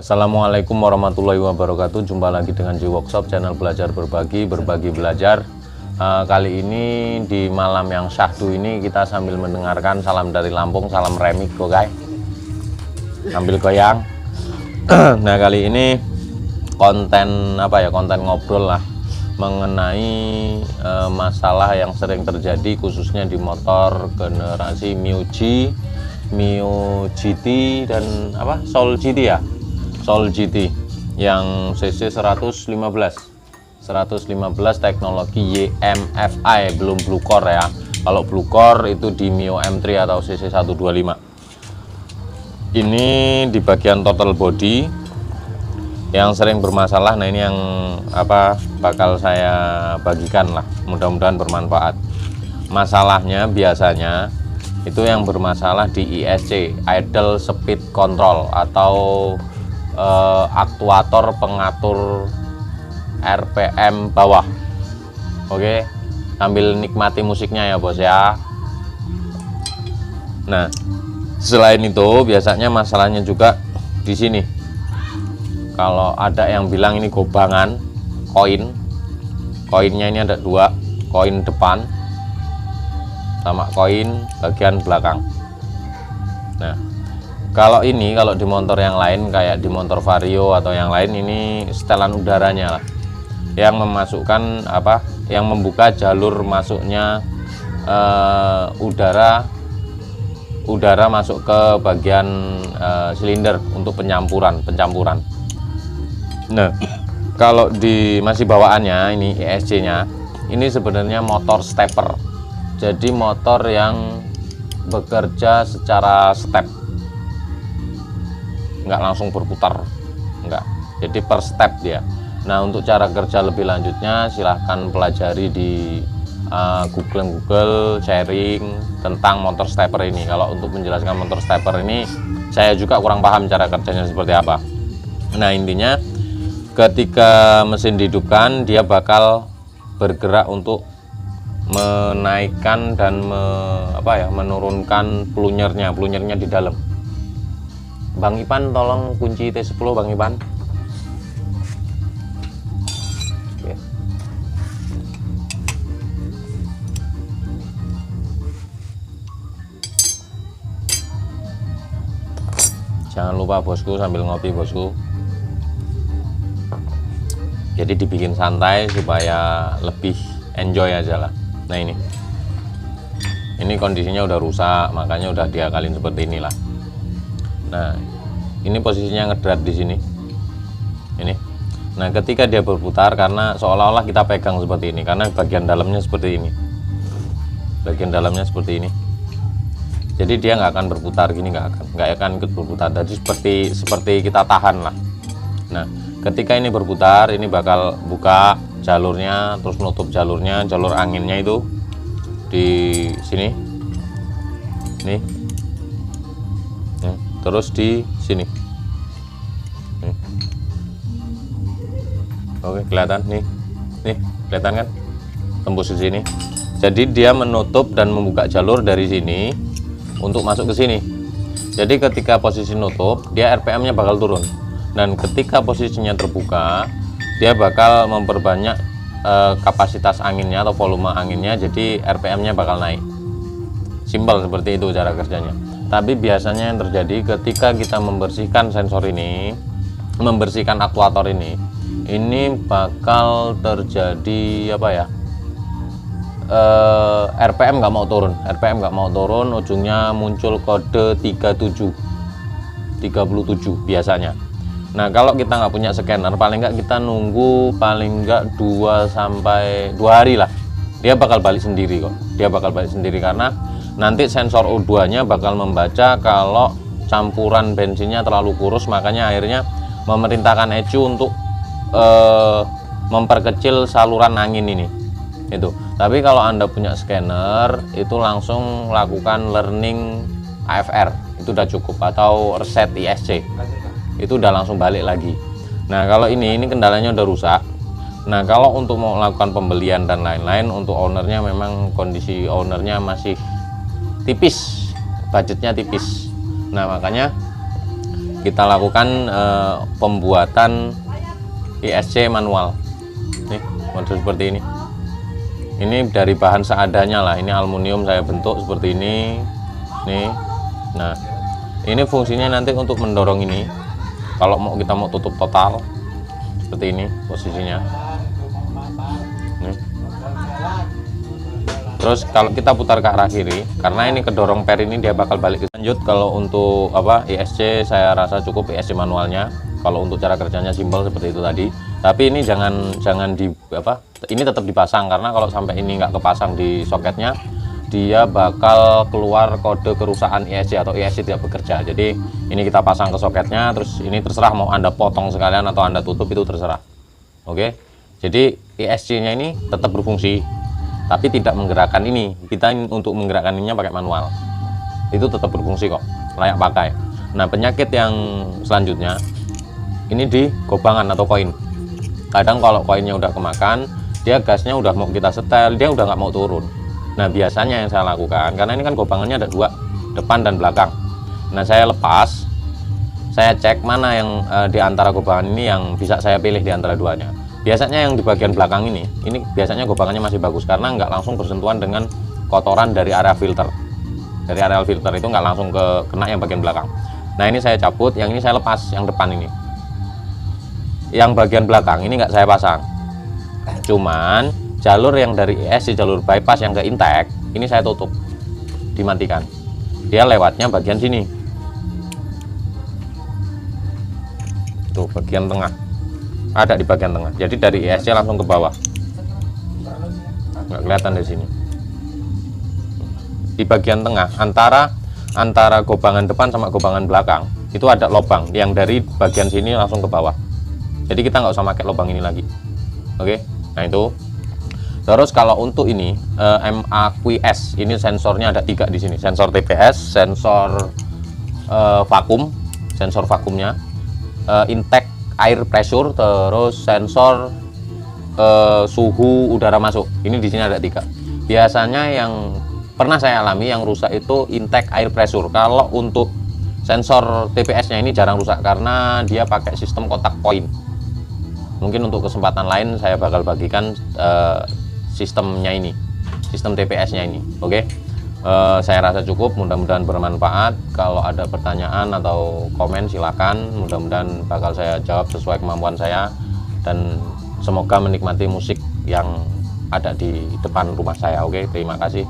Assalamualaikum warahmatullahi wabarakatuh. Jumpa lagi dengan J Workshop, channel belajar berbagi belajar. Kali ini di malam yang syahdu ini kita sambil mendengarkan salam dari Lampung, salam remik kok guys, sambil goyang. Nah kali ini konten konten ngobrol lah mengenai masalah yang sering terjadi khususnya di motor generasi Mio G, Mio GT dan Soul GT ya, Soul GT yang cc 115 teknologi YMFI, belum Blue Core ya. Kalau Blue Core itu di Mio M3 atau cc 125. Ini di bagian total body yang sering bermasalah. Nah ini yang bakal saya bagikan lah, mudah-mudahan bermanfaat. Masalahnya biasanya itu yang bermasalah di ISC, idle speed control, atau aktuator pengatur RPM bawah. Oke, sambil nikmati musiknya ya bos ya. Nah selain itu biasanya masalahnya juga di sini. Kalau ada yang bilang ini gobangan koinnya ini ada dua, koin depan sama koin bagian belakang. Nah kalau di motor yang lain kayak di motor Vario atau yang lain, ini setelan udaranya lah yang memasukkan yang membuka jalur masuknya udara masuk ke bagian silinder untuk pencampuran. Nah kalau di masih bawaannya ini ESC nya ini sebenarnya motor stepper, jadi motor yang bekerja secara step, nggak langsung berputar, enggak, jadi per step dia. Nah untuk cara kerja lebih lanjutnya silahkan pelajari di Google sharing tentang motor stepper ini. Kalau untuk menjelaskan motor stepper ini saya juga kurang paham cara kerjanya seperti apa. Nah intinya ketika mesin dihidupkan dia bakal bergerak untuk menaikkan dan menurunkan plunjernya di dalam. Bang Ipan tolong kunci T10 Bang Ipan. Oke. Jangan lupa bosku, sambil ngopi bosku. Jadi dibikin santai supaya lebih enjoy aja lah. Nah ini kondisinya udah rusak, makanya udah diakalin seperti inilah. Nah ini posisinya ngedrat di sini ini. Nah ketika dia berputar, karena seolah-olah kita pegang seperti ini, karena bagian dalamnya seperti ini, jadi dia nggak akan berputar gini, nggak akan ikut berputar. Jadi seperti kita tahan lah. Nah ketika ini berputar, ini bakal buka jalurnya, terus menutup jalurnya, jalur anginnya itu di sini nih, terus di sini nih. Oke kelihatan nih kelihatan kan, tembus di sini. Jadi dia menutup dan membuka jalur dari sini untuk masuk ke sini. Jadi ketika posisi nutup, dia RPM nya bakal turun, dan ketika posisinya terbuka dia bakal memperbanyak kapasitas anginnya atau volume anginnya, jadi RPM nya bakal naik. Simpel seperti itu cara kerjanya. Tapi biasanya yang terjadi ketika kita membersihkan sensor ini, membersihkan aktuator ini bakal terjadi RPM nggak mau turun, ujungnya muncul kode 37 biasanya. Nah kalau kita nggak punya scanner, paling nggak kita nunggu paling nggak 2 hari lah, dia bakal balik sendiri kok. Karena nanti sensor O2 nya bakal membaca kalau campuran bensinnya terlalu kurus, makanya akhirnya memerintahkan ECU untuk memperkecil saluran angin ini itu. Tapi kalau Anda punya scanner, itu langsung lakukan learning AFR, itu udah cukup, atau reset ISC, itu udah langsung balik lagi. Nah kalau ini kendalanya udah rusak. Nah kalau untuk mau melakukan pembelian dan lain-lain, untuk ownernya memang kondisi ownernya masih tipis, budgetnya tipis. Nah makanya kita lakukan pembuatan ISC manual. Nih model seperti ini. Ini dari bahan seadanya lah. Ini aluminium saya bentuk seperti ini. Nih. Nah, ini fungsinya nanti untuk mendorong ini. Kalau kita mau tutup total seperti ini posisinya. Nih. Terus kalau kita putar ke arah kiri, karena ini kedorong per ini dia bakal balik ke lanjut. Kalau untuk ISC saya rasa cukup ISC manualnya. Kalau untuk cara kerjanya simpel seperti itu tadi. Tapi ini jangan ini tetap dipasang, karena kalau sampai ini nggak kepasang di soketnya, dia bakal keluar kode kerusakan ISC atau ISC tidak bekerja. Jadi ini kita pasang ke soketnya, terus ini terserah mau Anda potong sekalian atau Anda tutup, itu terserah. Oke. Jadi ISC-nya ini tetap berfungsi, tapi tidak menggerakkan ini. Kita untuk menggerakkan ininya pakai manual. Itu tetap berfungsi kok, layak pakai. Nah, penyakit yang selanjutnya ini di gobangan atau koin. Kadang kalau koinnya udah kemakan, dia gasnya udah mau kita setel, dia udah nggak mau turun. Nah, biasanya yang saya lakukan, karena ini kan gobangannya ada dua, depan dan belakang. Nah, saya lepas, saya cek mana yang di antara gobangan ini yang bisa saya pilih di antara duanya. Biasanya yang di bagian belakang ini biasanya gobangannya masih bagus, karena nggak langsung bersentuhan dengan kotoran dari area filter. Dari area filter itu nggak langsung kena yang bagian belakang. Nah, ini saya cabut, yang ini saya lepas, yang depan ini. Yang bagian belakang ini nggak saya pasang. Cuman jalur yang dari ISC, jalur bypass yang ke intake, ini saya tutup, dimatikan. Dia lewatnya bagian sini. Tuh, bagian tengah. Ada di bagian tengah. Jadi dari ISC langsung ke bawah. Nggak kelihatan di sini. Di bagian tengah antara gobangan depan sama gobangan belakang itu ada lubang yang dari bagian sini langsung ke bawah. Jadi kita nggak usah pakai lubang ini lagi. Oke. Nah, itu. Terus kalau untuk ini MAQS, ini sensornya ada 3 di sini. Sensor TPS, sensor vakum, sensor vakumnya, intake air pressure, terus sensor suhu udara masuk. Ini di sini ada 3. Biasanya yang pernah saya alami yang rusak itu intake air pressure. Kalau untuk sensor TPS-nya ini jarang rusak karena dia pakai sistem kotak poin. Mungkin untuk kesempatan lain saya bakal bagikan sistemnya ini, sistem TPS-nya ini. Oke. Saya rasa cukup, mudah-mudahan bermanfaat. Kalau ada pertanyaan atau komen silakan, mudah-mudahan bakal saya jawab sesuai kemampuan saya, dan semoga menikmati musik yang ada di depan rumah saya. Oke, terima kasih.